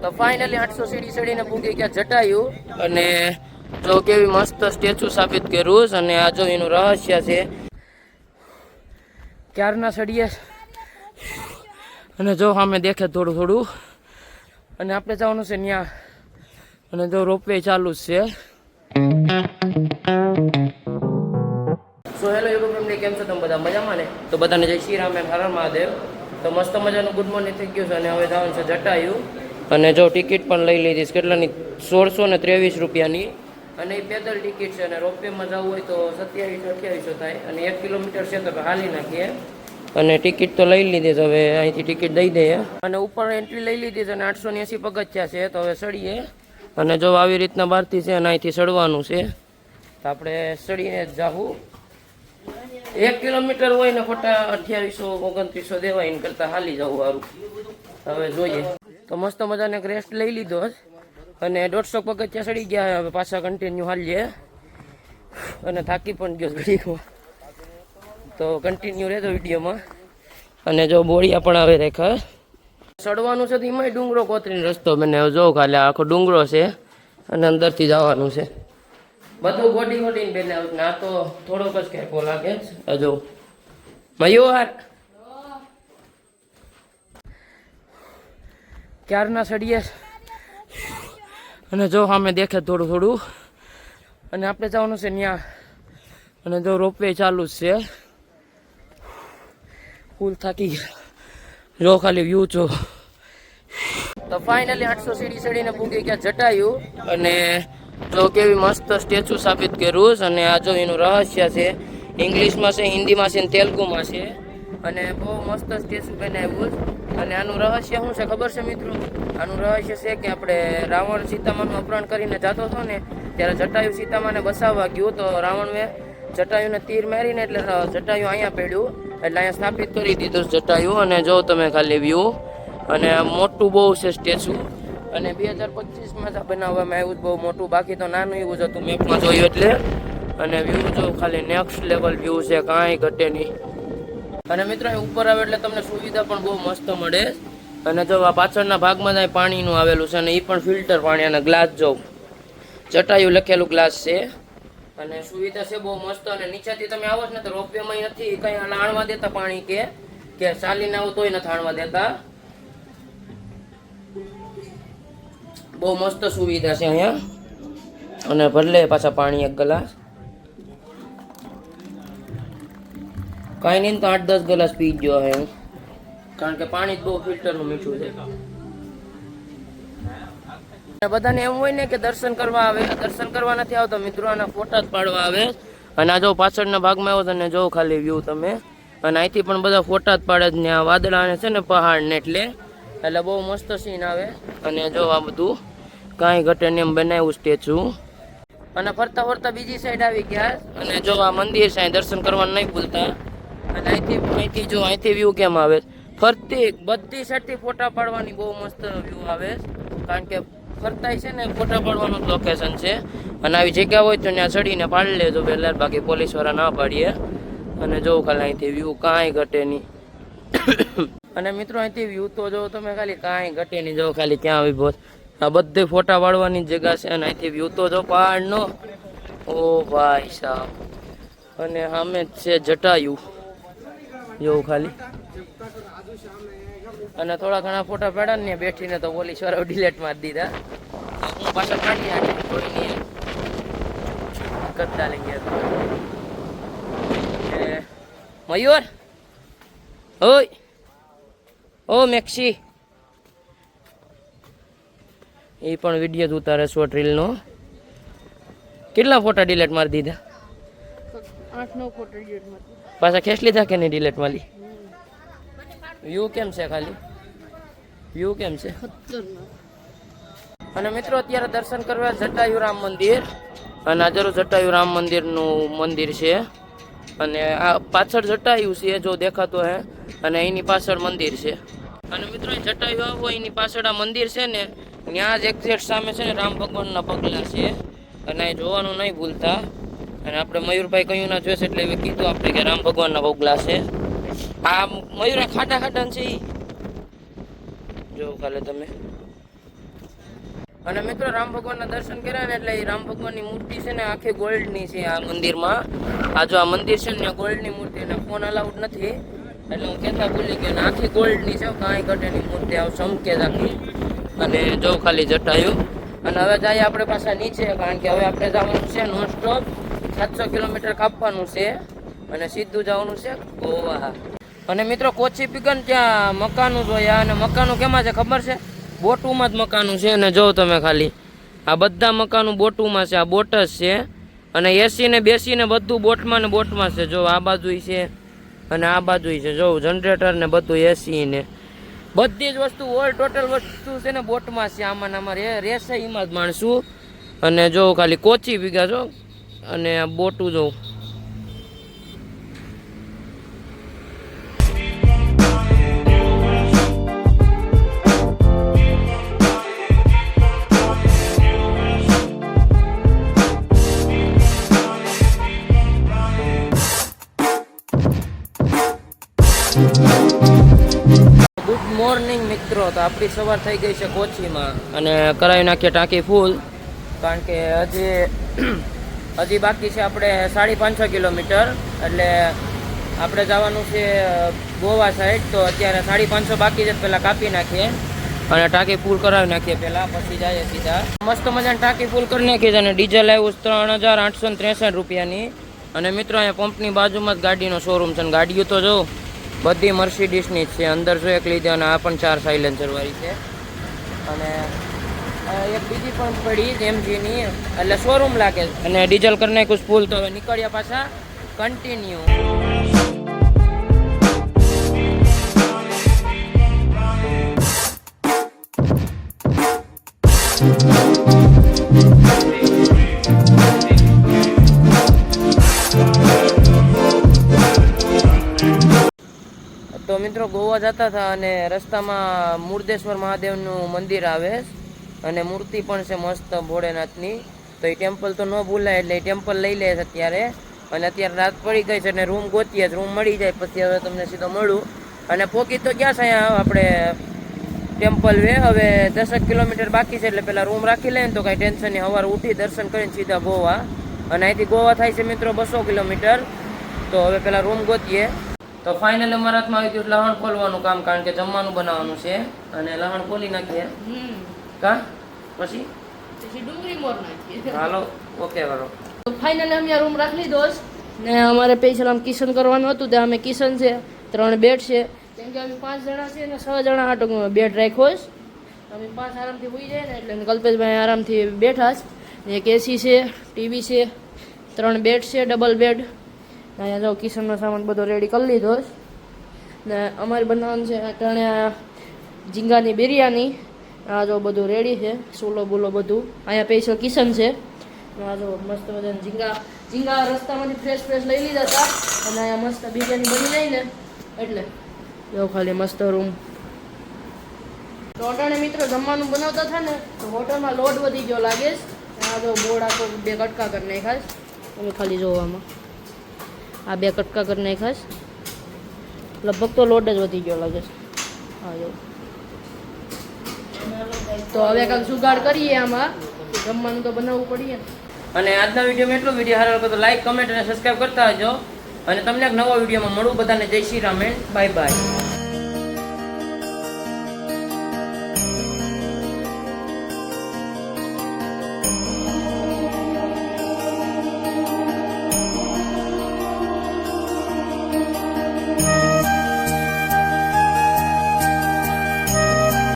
તો ફાઇનલી 800 સીડી ચડીને પૂગી ગયા જટાયુ અને જો કેવી મસ્ત સ્ટેચ્યુ સાબિત કર્યું અને આ જો એનું રહસ્ય છે. ક્યારના ચડીએ અને જો સામે દેખે થોડું થોડું અને આપણે જવાનું છે ત્યાં અને જો રોપવે ચાલુ જ છે. સો હેલો યુટ્યુબ ફેમિલી, કેમ છો તમે બધા? મજામાં ને? તો બધાને જય શ્રી રામ એન્ડ હર મહાદેવ. તો મસ્ત મજાનું ગુડ મોર્નિંગ થઈ ગયું છે અને હવે જવાનું છે જટાયુ અને જો ટિકિટ પણ લઈ લીધી છે. કેટલાની? 1623 રૂપિયાની અને એ પેદલ ટિકિટ છે અને રોપવેમાં જવું હોય તો 2700-2800 થાય અને 1 કિલોમીટર છે તો હાલી નાખીએ અને ટિકિટ તો લઈ લીધી છે. હવે અહીંથી ટિકિટ દઈ દઈએ અને ઉપર એન્ટ્રી લઈ લીધી છે અને 880 પગથિયા છે. તો હવે ચડીએ અને જો આવી રીતના બહારથી છે અને અહીંથી ચડવાનું છે. તો આપણે ચડીને જ જાવું. 1 કિલોમીટર હોય ને ખોટા 2800-2900 દેવાય એને કરતાં હાલી જવું સારું. હવે જોઈએ. તો મસ્ત મજાને એક રેસ્ટ લઈ લીધો અને 150 પગથિયા ચડી ગયા. હવે પાછા કન્ટિન્યુ હાલીએ અને થાકી પણ ગયો ઘડીકમાં. તો કન્ટિન્યુ રહેજો વિડીયોમાં અને જો બોળિયા પણ આવે રેખા ચડવાનું છે. તો એમાંય ડુંગરો કોતરીને રસ્તો બને. જો ખાલી આખો ડુંગરો છે અને અંદરથી જવાનું છે. બધું ગોડી ગોડીને બનાવ્યું ને આ તો થોડોક જ કેકો લાગે છે. જો મયુર ક્યારના ચડીએ અને જો સામે દેખે થોડું થોડું અને આપણે જવાનું છે ત્યાં અને જો રોપવે ચાલુ જ છે. ફૂલ થાકી ગયા. જો ખાલી વ્યૂ છો. તો ફાઇનલી 800 સીડી ચડીને પૂગી ગયા જટાયુ અને જો કેવી મસ્ત સ્ટેચ્યુ સાબિત કર્યું અને આ જો એનું રહસ્ય છે. ઇંગ્લિશમાં છે, હિન્દીમાં છે, તેલુગુમાં છે અને બહુ મસ્ત સ્ટેચ્યુ બનાવ્યું. અને આનું રહસ્ય શું છે ખબર છે મિત્રો? આનું રહસ્ય છે કે આપણે રાવણ સીતામાનું અપહરણ કરીને જતો હતો ને ત્યારે જટાયુ સીતામાને બસાવવા ગયું તો રાવણએ જટાયુને તીર મારીને એટલે જટાયુ અહીંયા પડ્યું એટલે અહીંયા સ્થાપિત કરી દીધું જટાયુ. અને જો તમે ખાલી વ્યૂ અને મોટું બહુ છે સ્ટેચ્યુ અને 2025માં જ બનાવવામાં આવ્યું બહુ મોટું. બાકી તો નાનું એવું જ હતું મેપમાં જોયું એટલે. અને વ્યૂ જો ખાલી નેક્સ્ટ લેવલ વ્યૂ છે, કાંઈ ઘટે નહીં. અને મિત્રો ઉપર આવે એટલે તમને સુવિધા પણ બહુ મસ્ત મળે. અને જો આ પાછળના ભાગમાં જ પાણીનું આવેલું છે અને એ પણ ફિલ્ટર પાણી અને ગ્લાસ જો જટાયુ લખેલું ગ્લાસ છે અને સુવિધા છે બહુ મસ્ત. અને નીચેથી તમે આવો છો ને તો રોપવેમાં નથી કંઈ આણવા દેતા પાણી કે ચાલીને આવો તોય નથી આણવા દેતા. બહુ મસ્ત સુવિધા છે અહીંયા. અને ભરલે પાછા પાણી એક ગ્લાસ, કાંઈ નહીં તો 8-10 ગ્લાસ પી ગયો હે કારણ કે પાણી બહુ ફિલ્ટરનું મીઠું છે. બધાને એમ હોય ને કે દર્શન કરવા આવે, દર્શન કરવા નથી આવતો મિત્રો, આના ફોટા જ પાડવા આવે. અને આ જો પાછળના ભાગમાં આવ્યો અને જો ખાલી વ્યૂ તમે અને અહીંથી પણ બધા ફોટા જ પાડે જ ને. આ વાદળાને છે ને પહાડ ને એટલે બહુ મસ્ત સીન આવે. અને જો આ બધું કાંઈ ઘટે ને એમ બનાવ્યું સ્ટેચ્યુ. અને ફરતા ફરતા બીજી સાઈડ આવી ગયા અને જો આ મંદિર છે, દર્શન કરવાનું નહીં ભૂલતા. અને અહીંથી જો અહીંથી વ્યૂ કેમ આવે, ફરતી બધી સાઈડથી ફોટા પાડવાની બહુ મસ્ત વ્યૂ આવે કારણ કે ફરતાય છે ને ફોટા પાડવાનું લોકેશન છે. અને આવી જગ્યા હોય તો ત્યાં ચડીને પાડી લેજો પહેલા, બાકી પોલીસવાળા ના પાડીએ. અને જો ખાલી અહીંથી વ્યૂ કાંઈ ઘટે નહીં. અને મિત્રો અહીંથી વ્યૂ તો જો તમે ખાલી કાંઈ ઘટે નહીં. જો ખાલી ક્યાં આવી બોસ આ બધે ફોટા પાડવાની જગ્યા છે. અને અહીંથી વ્યૂ તો જો પહાડનો, ઓ ભાઈ સાહેબ. અને સામે જ છે જટાયુ જેવું ખાલી. અને થોડા ઘણા ફોટા પાડ્યા ને બેઠીને તો પોલીસ વાળા ડિલેટ મારી દીધા. હું પાછા કાઢી આડી કોઈ નહીં કરતા લઈ ગયા. મયુર ઓય ઓ મેક્સી એ પણ વિડીયો જ ઉતારે શોર્ટ રીલનો. કેટલા ફોટા ડિલેટ મારી દીધા? 8-9 ફોટા ડિલેટ મારી. પાછા ખેંચ લીધા કે નહીં ડિલેટ મારી? વ્યૂ કેમ છે? ખાલી વ્યૂ કેમ છે? અને મિત્રો અત્યારે દર્શન કરવા જટાયુ રામ મંદિર અને આ જરૂર જટાયુ રામ મંદિરનું મંદિર છે. અને આ પાછળ જટાયુ છે જો દેખાતો હે અને એની પાછળ મંદિર છે. અને મિત્રો જટાયુ આવો એની પાછળ આ મંદિર છે ને ત્યાં જ એક્ઝેક્ટ સામે છે ને રામ ભગવાનના પગલા છે અને એ જોવાનું નહીં ભૂલતા. અને આપણે મયુરભાઈ કહ્યું ના જોઈશે એટલે એવી કીધું આપણે કે રામ ભગવાનના પગલા છે. આ મયુરા ખાડા ખાડા છે જો ખાલી તમે અને મિત્રો રામ ભગવાનના દર્શન કર્યા ને એટલે એ રામ ભગવાનની મૂર્તિ છે ને આખી ગોલ્ડની છે આ મંદિરમાં. આ જો આ મંદિર છે ને ગોલ્ડની મૂર્તિ, અને ફોન અલાઉડ નથી એટલે હું કહેતા ભૂલી ગયો. ને આખી ગોલ્ડની છે, કાંઈ ઘટેની મૂર્તિ આવ ચમકે જ આખી. અને જો ખાલી જટાયું. અને હવે જઈએ આપણે પાછા નીચે, કારણ કે હવે આપણે જવાનું છે નોન સ્ટોપ 700 કિલોમીટર કાપવાનું છે અને સીધું જવાનું છે ગોવા. અને મિત્રો કોચી પીગન ત્યાં મકાનું જોયા, અને મકાનું કેમાં છે ખબર છે? બોટુમાં જ મકાનું છે. અને જો તમે ખાલી આ બધા મકાનું બોટુમાં છે, આ બોટ જ છે. અને એસી ને બેસી ને બધું બોટમાં ને બોટમાં છે. જો આ બાજુ છે અને આ બાજુ છે, જો જનરેટર ને બધું એસી ને બધી જ વસ્તુ ઓલ ટોટલ વસ્તુ છે ને બોટમાં છે. આમાં ને આમાં રહેશે એમાં જ માણશું. અને જો ખાલી કોચી ભીગા છો અને આ બોટું જો. ગુડ મોર્નિંગ મિત્રો. તો આપણી સવાર થઈ ગઈ છે કોચીમાં અને કરાવી નાખીએ ટાંકી ફૂલ, કારણ કે હજી બાકી છે આપણે 550 કિલોમીટર. એટલે આપણે જવાનું છે ગોવા સાઈડ. તો અત્યારે 550 બાકી છે, પહેલાં કાપી નાખીએ અને ટાંકી ફૂલ કરાવી નાખીએ પહેલાં, પછી જઈએ સીધા. મસ્ત મજાની ટાંકી ફૂલ કરી નાખીએ છે. અને ડીઝલ આવ્યું 3863 રૂપિયાની. અને મિત્રો અહીંયા પંપની બાજુમાં જ ગાડીનો શોરૂમ છે. અને ગાડીઓ તો જો બધી મર્સિડીસની જ છે. અંદર જો એક લીધી અને આ પણ 4 સાયલેન્સર વાળી છે. અને એક બીજી પણ પડી એમજીની, એટલે શોરૂમ લાગે. અને ડીઝલ કરી નાખ્યું ફૂલ. તો હવે નીકળ્યા પાછા કન્ટિન્યુ. તો મિત્રો ગોવા જતા હતા અને રસ્તામાં મુર્દેશ્વર મહાદેવનું મંદિર આવે અને મૂર્તિ પણ છે મસ્ત ભોળેનાથની. તો એ ટેમ્પલ તો ન ભૂલાય, એટલે એ ટેમ્પલ લઈ લે છે અત્યારે. અને અત્યારે રાત પડી ગઈ છે અને રૂમ ગોતીએ, રૂમ મળી જાય પછી હવે તમને સીધો મળું. અને પોકી તો ક્યાં છે અહીંયા આપણે ટેમ્પલ વે. હવે 10 કિલોમીટર બાકી છે, એટલે પહેલાં રૂમ રાખી લે ને તો કાંઈ ટેન્શન નહીં. સવારે ઉઠી દર્શન કરીને સીધા ગોવા. અને અહીંથી ગોવા થાય છે મિત્રો 200 કિલોમીટર. તો હવે પહેલાં રૂમ ગોતીએ. તો ફાઇનલ અમારા હાથમાં આવી ગયું લહણ ખોલવાનું કામ, કારણ કે જમવાનું બનાવવાનું છે. અને લહણ ખોલી નાખીએ કા પછી ડુંગળી મોર નાખીએ. હાલો ઓકે હાલો. તો ફાઇનલી અમે રૂમ રાખી લીધો ને અમારે પૈસા આમ કિચન કરવાનું હતું. ત્યાં અમે કિચન છે, 3 બેડ છે. કેમ કે અમે 5 જણા છે ને 6 જણા હાટો બેડ રાખ્યો છે. અમે 5 આરામથી હોઈ જાય ને, એટલે કલ્પેશભાઈ આરામથી બેઠા છે. એક એસી છે, ટીવી છે, 3 બેડ છે, ડબલ બેડ. અહીંયા જો કિચનનો સામાન બધો રેડી કરી લીધો ને અમારે બનાવવાનું છે અટાણે ઝીંગાની બિરયાની. આ જો બધું રેડી છે, સોલો બોલો બધું. અહીંયા સ્પેશિયલ કિચન છે. આ જો મસ્ત બધા ઝીંગા રસ્તામાંથી ફ્રેશ લઈ લીધા હતા. અને અહીંયા મસ્ત બિરયાની બની જાય ને, એટલે જો ખાલી મસ્ત રૂમ. તો અટાણે મિત્રો જમવાનું બનાવતા હતા ને, તો હોટલમાં લોડ વધી ગયો લાગે છે. આ જો બોર્ડ આખો 2 કટકા કરી નાખ્યા છે. તમે ખાલી જોવામાં આ 2 કટકા કરી નાખ્યા છે. લગભગ તો લોડ જ વધી ગયો લાગે છે. હા જો. તો હવે કાંઈક જુગાડ કરીએ આમાં, જમવાનું તો બનાવવું પડીએ. અને આજના વિડીયોમાં એટલો વિડીયો સારો લાગે તો લાઈક, કમેન્ટ અને સબસ્ક્રાઈબ કરતા હજો. અને તમને એક નવા વિડીયોમાં મળું. બધાને જય Shri Ram and bye bye.